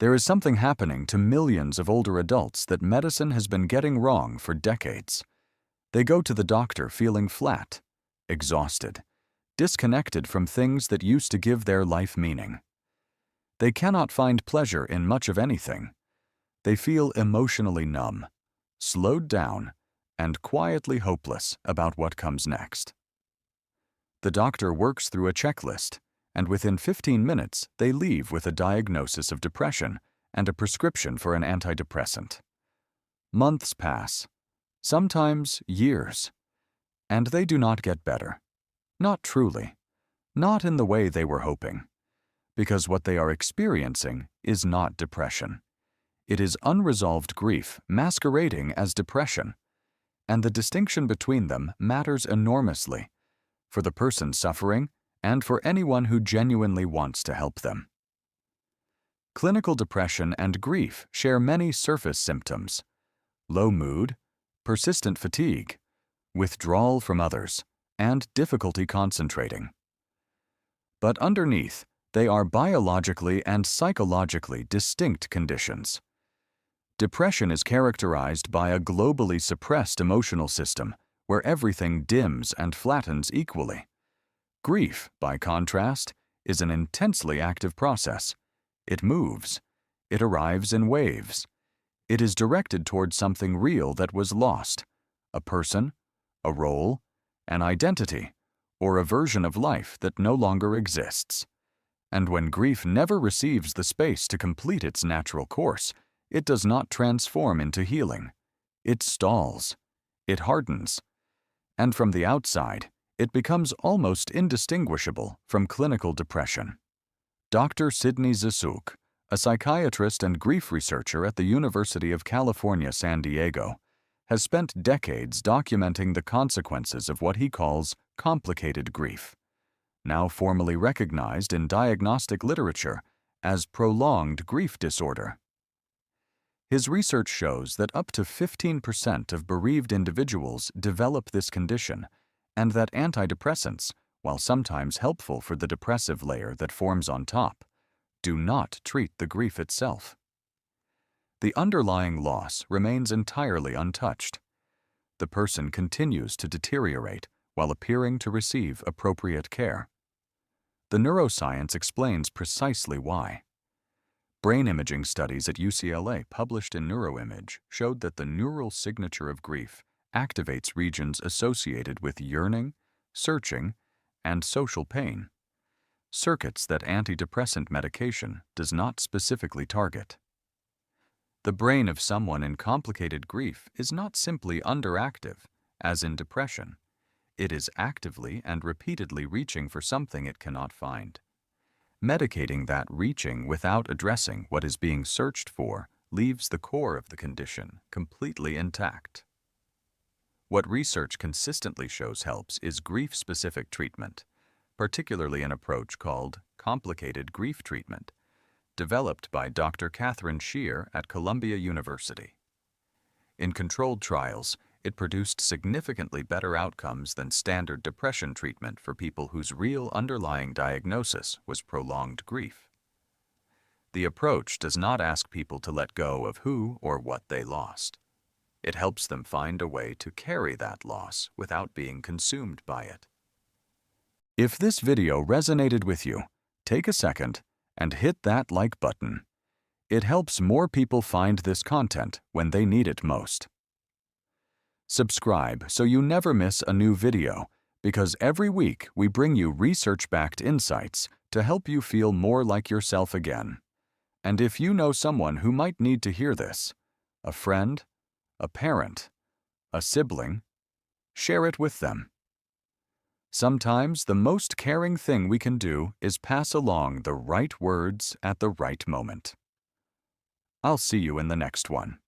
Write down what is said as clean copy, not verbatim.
There is something happening to millions of older adults that medicine has been getting wrong for decades. They go to the doctor feeling flat, exhausted, disconnected from things that used to give their life meaning. They cannot find pleasure in much of anything. They feel emotionally numb, slowed down, and quietly hopeless about what comes next. The doctor works through a checklist, and within 15 minutes they leave with a diagnosis of depression and a prescription for an antidepressant. Months pass, sometimes years, and they do not get better. Not truly, not in the way they were hoping, because what they are experiencing is not depression. It is unresolved grief masquerading as depression, and the distinction between them matters enormously for the person suffering and for anyone who genuinely wants to help them. Clinical depression and grief share many surface symptoms: low mood, persistent fatigue, withdrawal from others, and difficulty concentrating. But underneath, they are biologically and psychologically distinct conditions. Depression is characterized by a globally suppressed emotional system where everything dims and flattens equally. Grief, by contrast, is an intensely active process. It moves. It arrives in waves. It is directed toward something real that was lost: a person, a role, an identity, or a version of life that no longer exists. And when grief never receives the space to complete its natural course, it does not transform into healing. It stalls. It hardens. And from the outside, it becomes almost indistinguishable from clinical depression. Dr. Sidney Zasuk, a psychiatrist and grief researcher at the University of California, San Diego, has spent decades documenting the consequences of what he calls complicated grief, now formally recognized in diagnostic literature as prolonged grief disorder. His research shows that up to 15% of bereaved individuals develop this condition, and that antidepressants, while sometimes helpful for the depressive layer that forms on top, do not treat the grief itself. The underlying loss remains entirely untouched. The person continues to deteriorate while appearing to receive appropriate care. The neuroscience explains precisely why. Brain imaging studies at UCLA published in Neuroimage showed that the neural signature of grief activates regions associated with yearning, searching, and social pain, circuits that antidepressant medication does not specifically target. The brain of someone in complicated grief is not simply underactive, as in depression. It is actively and repeatedly reaching for something it cannot find. Medicating that reaching without addressing what is being searched for leaves the core of the condition completely intact. What research consistently shows helps is grief-specific treatment, particularly an approach called complicated grief treatment, developed by Dr. Catherine Shear at Columbia University. In controlled trials, it produced significantly better outcomes than standard depression treatment for people whose real underlying diagnosis was prolonged grief. The approach does not ask people to let go of who or what they lost. It helps them find a way to carry that loss without being consumed by it. If this video resonated with you, take a second and hit that like button. It helps more people find this content when they need it most. Subscribe so you never miss a new video, because every week we bring you research-backed insights to help you feel more like yourself again. And if you know someone who might need to hear this, a friend, a parent, a sibling, share it with them. Sometimes the most caring thing we can do is pass along the right words at the right moment. I'll see you in the next one.